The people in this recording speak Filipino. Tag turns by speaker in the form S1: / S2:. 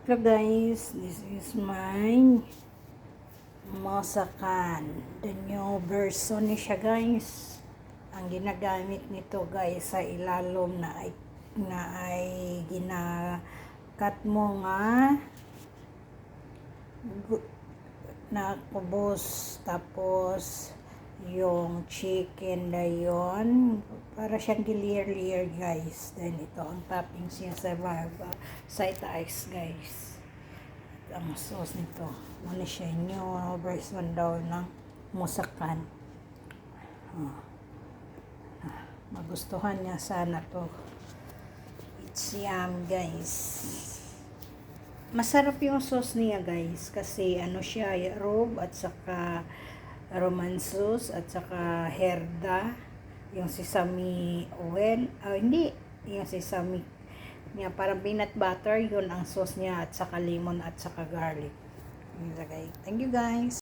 S1: Hello guys, this is my masakan. The new version ni siya guys. Ang ginagamit nito guys sa ilalom na ay ginakat mo nga na kubos, tapos yung chicken na yon para siyang layer guys. Then ito ang toppings niya sa itaas guys. At ang sauce nito ano siya, new version daw ng musakan. Magustuhan niya sana to. It's yum guys. Masarap yung sauce niya guys kasi ano siya, rob at saka roman sauce at saka herda, yung sesame oil, hindi, yung sesame niya parang peanut butter, yun ang sauce niya, at saka lemon at saka garlic. Thank you guys.